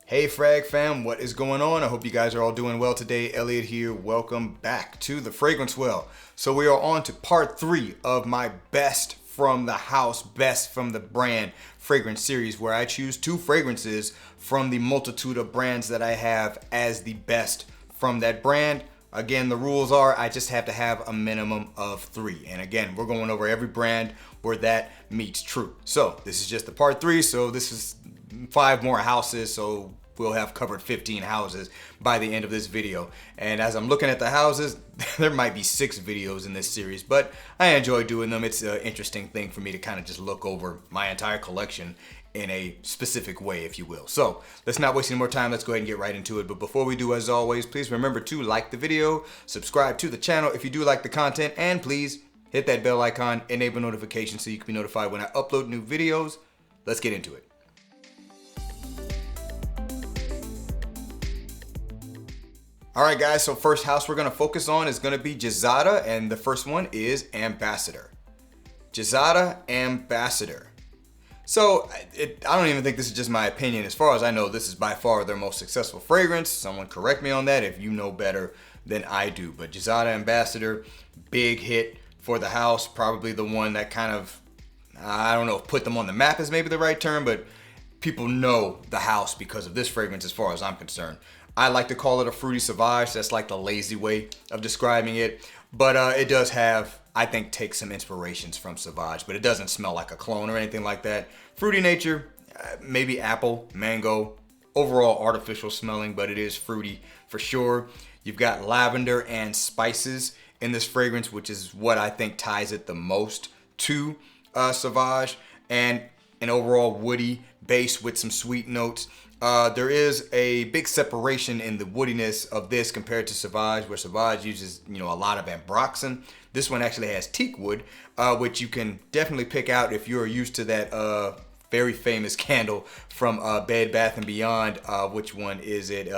Hey Frag fam, what is going on? I hope you guys are all doing well today. Elliot here. Welcome back to the Fragrance Well. So we are on to part 3 of my best from the house, best from the brand fragrance series, where I choose 2 fragrances from the multitude of brands that I have as the best from that brand. Again, the rules are I just have to have a minimum of 3. And again, we're going over every brand where that meets true. So this is just the part 3. So this is 5 more houses. So we'll have covered 15 houses by the end of this video. And as I'm looking at the houses, there might be 6 videos in this series, but I enjoy doing them. It's an interesting thing for me to kind of just look over my entire collection in a specific way, if you will. So let's not waste any more time. Let's go ahead and get right into it. But before we do, as always, please remember to like the video, subscribe to the channel if you do like the content, and please hit that bell icon, enable notifications so you can be notified when I upload new videos. Let's get into it. All right, guys, so first house we're gonna focus on is gonna be Jezada, and the first one is Ambassador. Jezada Ambassador. So I don't even think this is just my opinion. As far as I know, this is by far their most successful fragrance. Someone correct me on that if you know better than I do. But Jezada Ambassador, big hit for the house. Probably the one that kind of, I don't know if put them on the map is maybe the right term, but people know the house because of this fragrance as far as I'm concerned. I like to call it a fruity sauvage. That's like the lazy way of describing it. But it does have, I think, take some inspirations from Sauvage, but it doesn't smell like a clone or anything like that. Fruity nature, maybe apple, mango, overall artificial smelling, but it is fruity for sure. You've got lavender and spices in this fragrance, which is what I think ties it the most to Sauvage, and an overall woody base with some sweet notes. There is a big separation in the woodiness of this compared to Sauvage, where Sauvage uses, a lot of ambroxan. This one actually has teak wood, which you can definitely pick out if you're used to that very famous candle from Bed Bath & Beyond. Which one is it?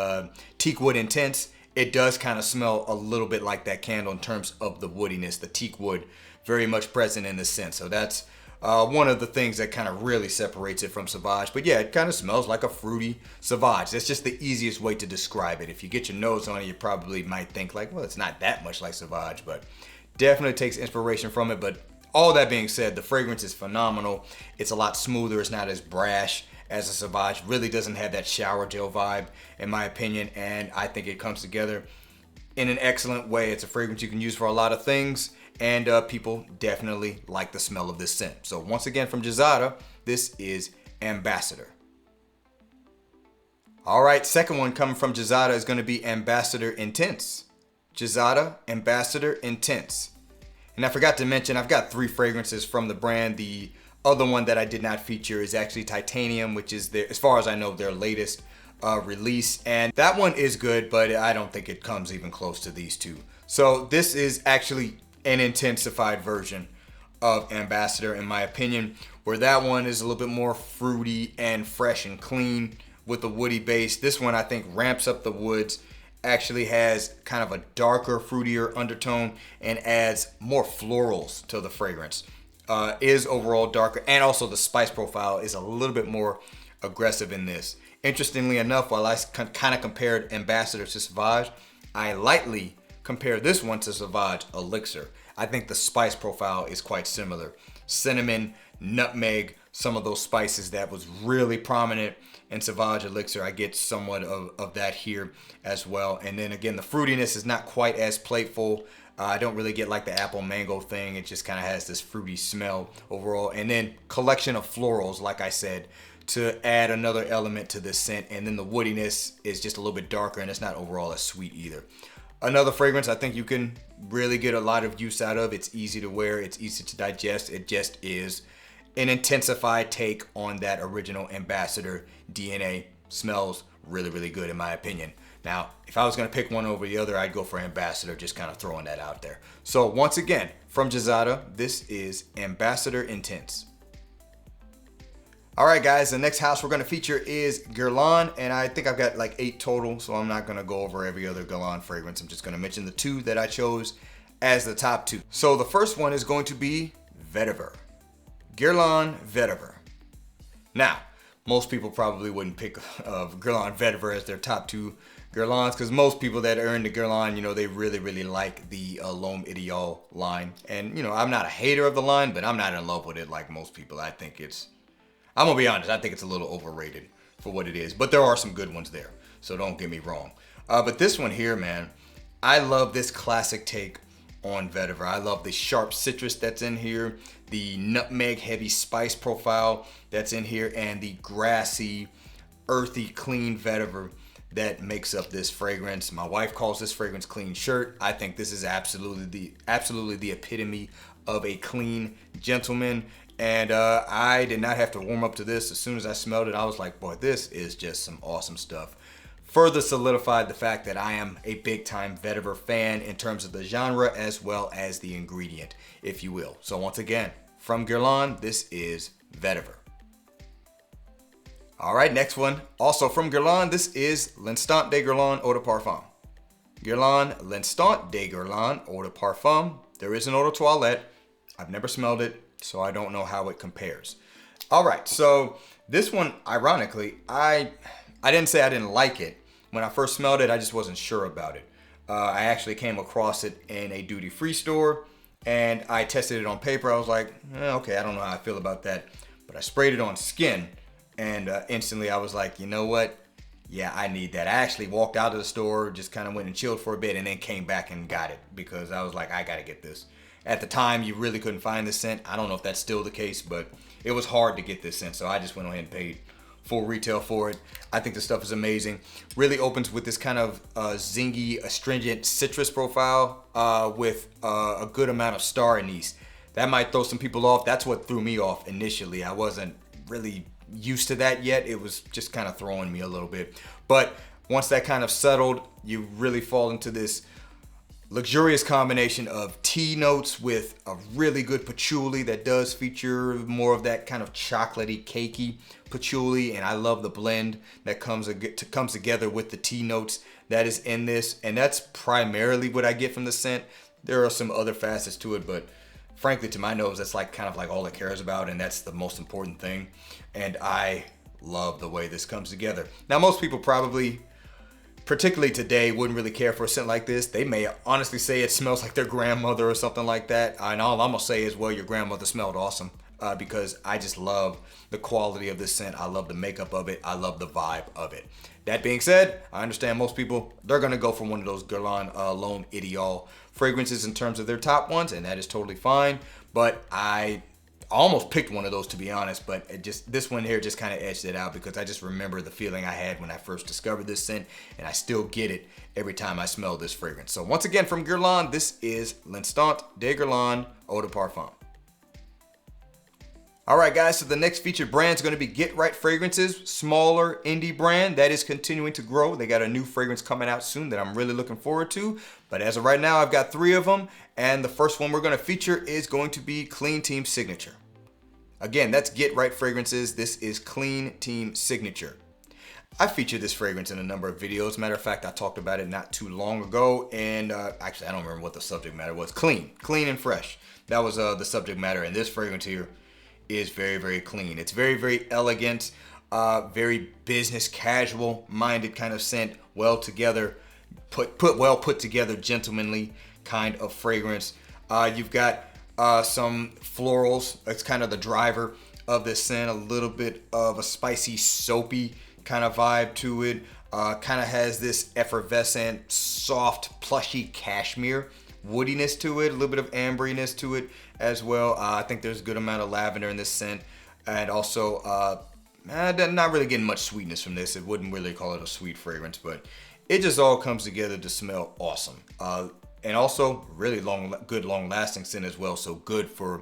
Teak Wood Intense. It does kind of smell a little bit like that candle in terms of the woodiness. The teak wood very much present in the scent. So that's one of the things that kind of really separates it from Sauvage. But yeah, it kind of smells like a fruity Sauvage. That's just the easiest way to describe it. If you get your nose on it, you probably might think like, well, it's not that much like Sauvage, but definitely takes inspiration from it. But all that being said, the fragrance is phenomenal. It's a lot smoother. It's not as brash as a Sauvage. Really doesn't have that shower gel vibe, in my opinion. And I think it comes together in an excellent way. It's a fragrance you can use for a lot of things. And people definitely like the smell of this scent. So once again, from Jezada, this is Ambassador. All right, second one coming from Jezada is going to be Ambassador Intense. Jezada Ambassador Intense. And I forgot to mention, I've got 3 fragrances from the brand. The other one that I did not feature is actually Titanium, which is their, as far as I know, their latest release. And that one is good, but I don't think it comes even close to these 2. So this is actually an intensified version of Ambassador, in my opinion, where that one is a little bit more fruity and fresh and clean with a woody base. This one, I think, ramps up the woods, actually has kind of a darker, fruitier undertone, and adds more florals to the fragrance. Is overall darker, and also the spice profile is a little bit more aggressive in this. Interestingly enough, while I kind of compared Ambassador to Sauvage, I lightly compare this one to Sauvage Elixir. I think the spice profile is quite similar. Cinnamon, nutmeg, some of those spices that was really prominent in Sauvage Elixir. I get somewhat of that here as well. And then again, the fruitiness is not quite as plateful. I don't really get like the apple mango thing. It just kind of has this fruity smell overall. And then collection of florals, like I said, to add another element to this scent. And then the woodiness is just a little bit darker, and it's not overall as sweet either. Another fragrance I think you can really get a lot of use out of. It's easy to wear. It's easy to digest. It just is an intensified take on that original Ambassador DNA. Smells really, really good in my opinion. Now, if I was going to pick one over the other, I'd go for Ambassador, just kind of throwing that out there. So once again, from Jezada, this is Ambassador Intense. All right, guys, the next house we're going to feature is Guerlain, and I think I've got like 8 total, so I'm not going to go over every other Guerlain fragrance. I'm just going to mention the 2 that I chose as the top 2. So the first one is going to be Vetiver. Guerlain Vetiver. Now, most people probably wouldn't pick Guerlain Vetiver as their top two Guerlains, because most people that are into Guerlain, you know, they really like the L'Homme Ideal line. And, you know, I'm not a hater of the line, but I'm not in love with it like most people. I'm gonna be honest, I think it's a little overrated for what it is, but there are some good ones there, so don't get me wrong. But this one here, man, I love this classic take on Vetiver. I love the sharp citrus that's in here, the nutmeg heavy spice profile that's in here, and the grassy, earthy, clean Vetiver that makes up this fragrance. My wife calls this fragrance clean shirt. I think this is absolutely the epitome of a clean gentleman. And I did not have to warm up to this. As soon as I smelled it, I was like, boy, this is just some awesome stuff. Further solidified the fact that I am a big time Vetiver fan in terms of the genre as well as the ingredient, if you will. So once again, from Guerlain, this is Vetiver. All right, next one. Also from Guerlain, this is L'Instant de Guerlain Eau de Parfum. Guerlain L'Instant de Guerlain Eau de Parfum. There is an eau de toilette. I've never smelled it, so I don't know how it compares. All right, so this one, ironically, I didn't say I didn't like it. When I first smelled it, I just wasn't sure about it. I actually came across it in a duty-free store, and I tested it on paper. I was like, okay, I don't know how I feel about that. But I sprayed it on skin, and instantly I was like, you know what? Yeah, I need that. I actually walked out of the store, just kind of went and chilled for a bit, and then came back and got it because I was like, I got to get this. At the time, you really couldn't find this scent. I don't know if that's still the case, but it was hard to get this scent, so I just went ahead and paid full retail for it. I think the stuff is amazing. Really opens with this kind of zingy, astringent citrus profile with a good amount of star anise. That might throw some people off. That's what threw me off initially. I wasn't really used to that yet. It was just kind of throwing me a little bit. But once that kind of settled, you really fall into this luxurious combination of tea notes with a really good patchouli that does feature more of that kind of chocolatey, cakey patchouli, and I love the blend that comes together with the tea notes that is in this, and that's primarily what I get from the scent. There are some other facets to it, but frankly, to my nose, that's like kind of like all it cares about, and that's the most important thing. And I love the way this comes together. Now, most people probably, particularly today, wouldn't really care for a scent like this. They may honestly say it smells like their grandmother or something like that. And all I'm gonna say is, well, your grandmother smelled awesome, because I just love the quality of this scent. I love the makeup of it. I love the vibe of it. That being said, I understand most people, they're gonna go for one of those Guerlain L'Homme Ideal fragrances in terms of their top ones, and that is totally fine. But I almost picked one of those, to be honest, but this one here just kind of edged it out because I just remember the feeling I had when I first discovered this scent, and I still get it every time I smell this fragrance. So once again, from Guerlain, this is L'Instant de Guerlain Eau de Parfum. All right, guys, so the next featured brand is going to be Get Right Fragrances, smaller indie brand that is continuing to grow. They got a new fragrance coming out soon that I'm really looking forward to. But as of right now, I've got 3 of them, and the first one we're going to feature is going to be Clean Team Signature. Again, that's Get Right Fragrances. This is Clean Team Signature. I featured this fragrance in a number of videos. Matter of fact, I talked about it not too long ago, and actually, I don't remember what the subject matter was. Clean and fresh. That was the subject matter, and this fragrance here is very clean. It's very elegant, very business casual minded kind of scent, well together, well put together, gentlemanly kind of fragrance. You've got some florals. It's kind of the driver of this scent. A little bit of a spicy, soapy kind of vibe to it. Kind of has this effervescent, soft, plushy cashmere woodiness to it, a little bit of amberiness to it as well. I think there's a good amount of lavender in this scent, and also not really getting much sweetness from this. It wouldn't really call it a sweet fragrance, but it just all comes together to smell awesome. And also really good long lasting scent as well. So good for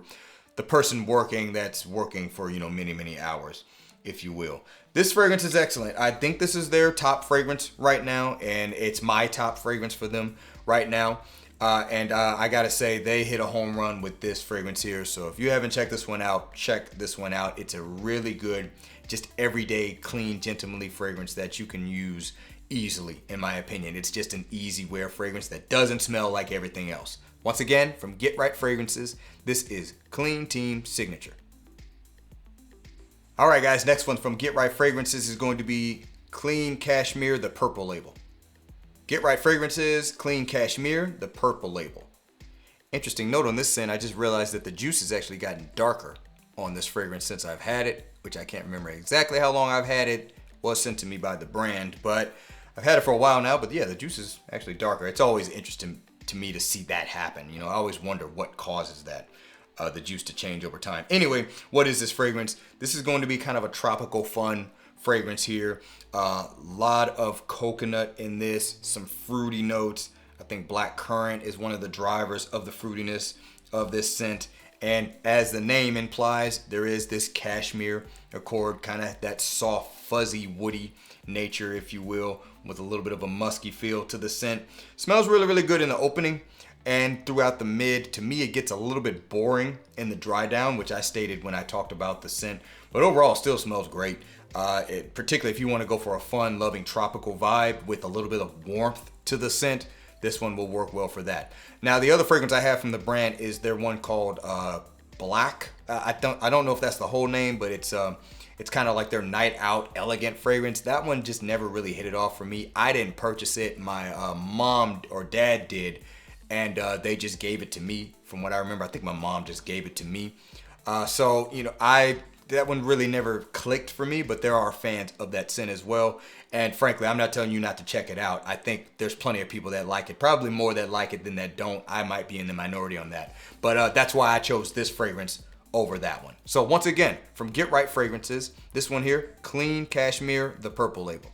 the person that's working for, many hours, if you will. This fragrance is excellent. I think this is their top fragrance right now, and it's my top fragrance for them right now. And I gotta say, they hit a home run with this fragrance here. So if you haven't checked this one out, check this one out. It's a really good, just everyday, clean, gentlemanly fragrance that you can use easily, in my opinion. It's just an easy wear fragrance that doesn't smell like everything else. Once again, from Get Right Fragrances, this is Clean Team Signature. All right, guys, next one from Get Right Fragrances is going to be Clean Cashmere, the purple label. Get Right Fragrances, Clean Cashmere, the purple label. Interesting note on this scent, I just realized that the juice has actually gotten darker on this fragrance since I've had it, which I can't remember exactly how long I've had it. It was sent to me by the brand, but I've had it for a while now. But yeah, the juice is actually darker. It's always interesting to me to see that happen. You know, I always wonder what causes that, the juice to change over time. Anyway, what is this fragrance? This is going to be kind of a tropical, fun fragrance here. Lot of coconut in this, some fruity notes. I think black currant is one of the drivers of the fruitiness of this scent. And as the name implies, there is this cashmere accord, kind of that soft, fuzzy, woody nature, if you will, with a little bit of a musky feel to the scent. Smells really, really good in the opening and throughout the mid. To me, it gets a little bit boring in the dry down, which I stated when I talked about the scent. But overall, it still smells great. Particularly if you want to go for a fun, loving, tropical vibe with a little bit of warmth to the scent, this one will work well for that. Now, the other fragrance I have from the brand is their one called Black. I don't know if that's the whole name, but it's kind of like their night out elegant fragrance. That one just never really hit it off for me. I didn't purchase it. My mom or dad did, and they just gave it to me. From what I remember, I think my mom just gave it to me. So you know, that one really never clicked for me, but there are fans of that scent as well. And frankly, I'm not telling you not to check it out. I think there's plenty of people that like it, probably more that like it than that don't. I might be in the minority on that. But that's why I chose this fragrance over that one. So once again, from Get Right Fragrances, this one here, Clean Cashmere, the purple label.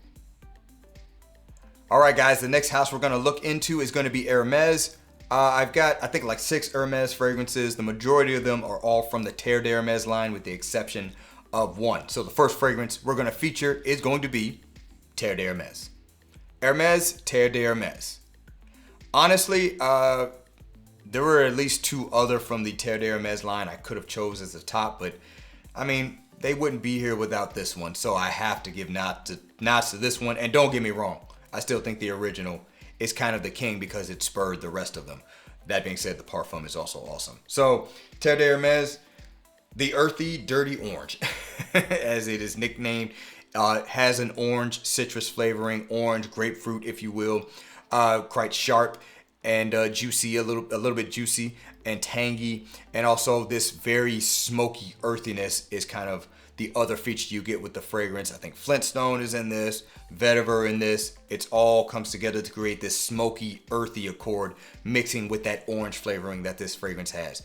All right, guys, the next house we're going to look into is going to be Hermes. I've got, I think, like 6 Hermes fragrances. The majority of them are all from the Terre d'Hermes line with the exception of one. So the first fragrance we're going to feature is going to be Terre d'Hermes. Hermes, Terre d'Hermes. Honestly, there were at least 2 other from the Terre d'Hermes line I could have chose as the top, but I mean, they wouldn't be here without this one. So I have to give nods to this one. And don't get me wrong, I still think the original is kind of the king because it spurred the rest of them. That being said, the parfum is also awesome. So Terre d'Hermes, the earthy, dirty orange, as it is nicknamed, has an orange citrus flavoring, orange grapefruit, if you will, quite sharp and juicy, a little bit juicy and tangy, and also this very smoky earthiness is kind of the other feature you get with the fragrance. I think Flintstone is in this, Vetiver in this. It's all comes together to create this smoky, earthy accord, mixing with that orange flavoring that this fragrance has.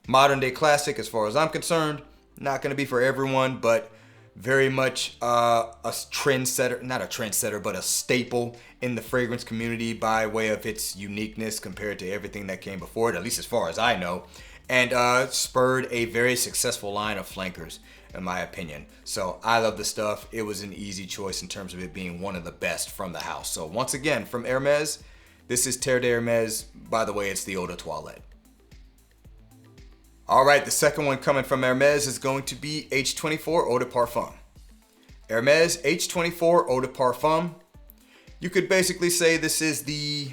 Modern day classic as far as I'm concerned. Not going to be for everyone, but very much a trendsetter, not a trendsetter, but a staple in the fragrance community by way of its uniqueness compared to everything that came before it, at least as far as I know, and spurred a very successful line of flankers, in my opinion. So I love the stuff. It was an easy choice in terms of it being one of the best from the house. So once again, from Hermes, this is Terre d'Hermes. By the way, it's the Eau de Toilette. All right, the second one coming from Hermes is going to be H24 Eau de Parfum. Hermes H24 Eau de Parfum. You could basically say this is the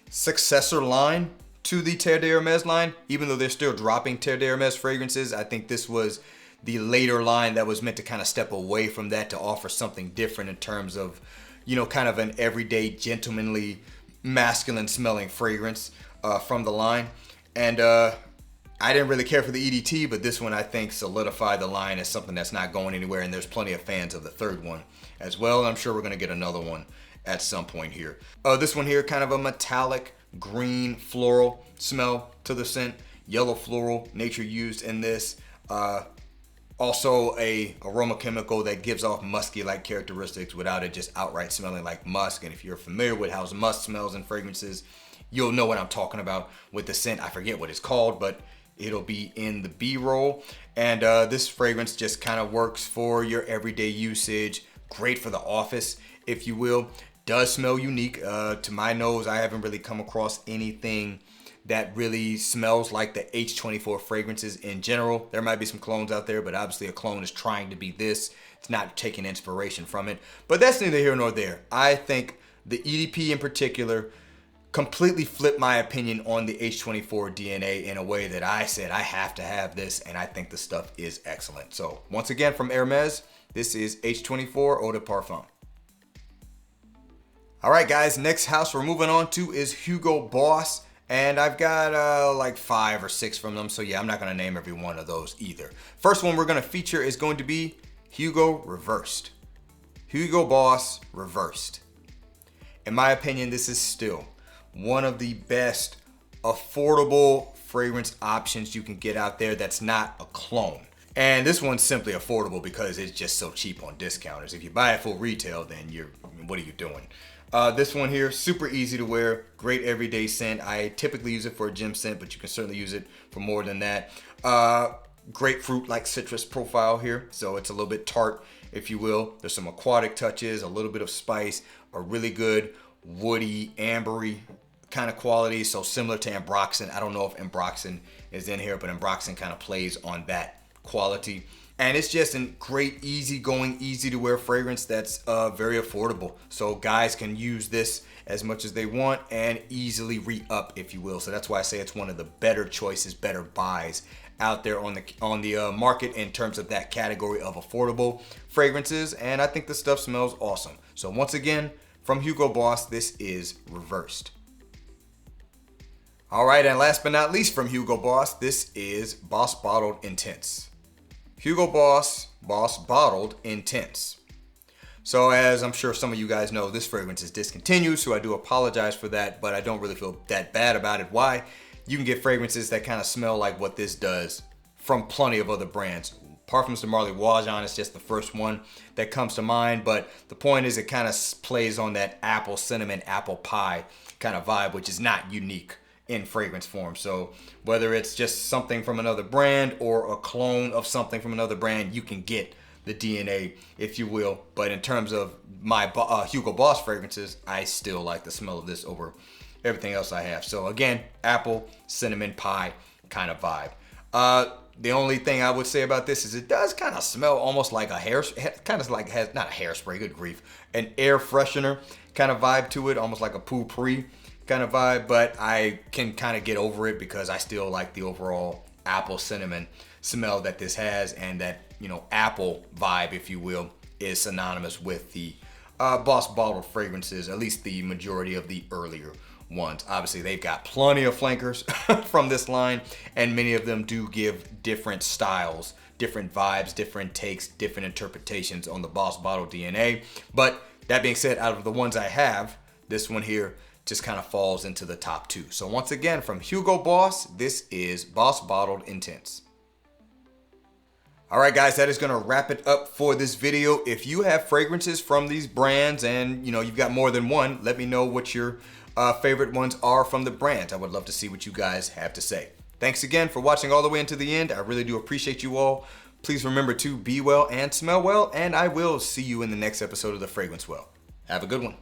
successor line to the Terre d'Hermes line, even though they're still dropping Terre d'Hermes fragrances. I think this was the later line that was meant to kind of step away from that to offer something different in terms of, you know, kind of an everyday, gentlemanly, masculine smelling fragrance from the line. And I didn't really care for the EDT, but this one I think solidified the line as something that's not going anywhere, and there's plenty of fans of the third one as well, and I'm sure we're going to get another one at some point here. This one here, kind of a metallic green floral smell to the scent, yellow floral nature used in this. Also a aroma chemical that gives off musky-like characteristics without it just outright smelling like musk. And if you're familiar with how musk smells in fragrances, you'll know what I'm talking about with the scent. I forget what it's called, but it'll be in the B-roll. And this fragrance just kind of works for your everyday usage. Great for the office, if you will. Does smell unique. To my nose, I haven't really come across anything that really smells like the H24 fragrances in general. There might be some clones out there, but obviously a clone is trying to be this. It's not taking inspiration from it. But that's neither here nor there. I think the EDP in particular completely flipped my opinion on the H24 DNA in a way that I said I have to have this, and I think the stuff is excellent. So once again from Hermes, this is H24 Eau de Parfum. All right, guys, next house we're moving on to is Hugo Boss. And I've got like 5 or 6 from them. So yeah, I'm not going to name every one of those either. First one we're going to feature is going to be Hugo Reversed. Hugo Boss Reversed. In my opinion, this is still one of the best affordable fragrance options you can get out there that's not a clone. And this one's simply affordable because it's just so cheap on discounters. If you buy it full retail, then what are you doing? This one here, super easy to wear, great everyday scent. I typically use it for a gym scent, but you can certainly use it for more than that. Grapefruit-like citrus profile here, so it's a little bit tart, if you will. There's some aquatic touches, a little bit of spice, a really good woody, ambery kind of quality, so similar to Ambroxan. I don't know if Ambroxan is in here, but Ambroxan kind of plays on that quality. And it's just a great, easygoing, easy to wear fragrance that's very affordable. So guys can use this as much as they want and easily re-up, if you will. So that's why I say it's one of the better choices, better buys out there on the market in terms of that category of affordable fragrances. And I think the stuff smells awesome. So once again, from Hugo Boss, this is Reversed. All right, and last but not least from Hugo Boss, this is Boss Bottled Intense. Hugo Boss Bottled Intense. So as I'm sure some of you guys know, this fragrance is discontinued, so I do apologize for that, but I don't really feel that bad about it. Why? You can get fragrances that kind of smell like what this does from plenty of other brands. Parfums de Marly Wajan is just the first one that comes to mind, but the point is it kind of plays on that apple cinnamon, apple pie kind of vibe, which is not unique in fragrance form. So whether it's just something from another brand or a clone of something from another brand, you can get the DNA, if you will. But in terms of my Hugo Boss fragrances, I still like the smell of this over everything else I have. So again, apple, cinnamon, pie kind of vibe. The only thing I would say about this is it does kind of smell almost like a has not a hairspray, good grief, an air freshener kind of vibe to it, almost like a potpourri kind of vibe, but I can kind of get over it because I still like the overall apple cinnamon smell that this has, and that, you know, apple vibe, if you will, is synonymous with the Boss Bottled fragrances, at least the majority of the earlier ones. Obviously, they've got plenty of flankers from this line, and many of them do give different styles, different vibes, different takes, different interpretations on the Boss Bottled DNA. But that being said, out of the ones I have, this one here just kind of falls into the top 2. So once again, from Hugo Boss, this is Boss Bottled Intense. All right, guys, that is going to wrap it up for this video. If you have fragrances from these brands and, you know, you've got more than one, let me know what your favorite ones are from the brands. I would love to see what you guys have to say. Thanks again for watching all the way into the end. I really do appreciate you all. Please remember to be well and smell well, and I will see you in the next episode of The Fragrance Well. Have a good one.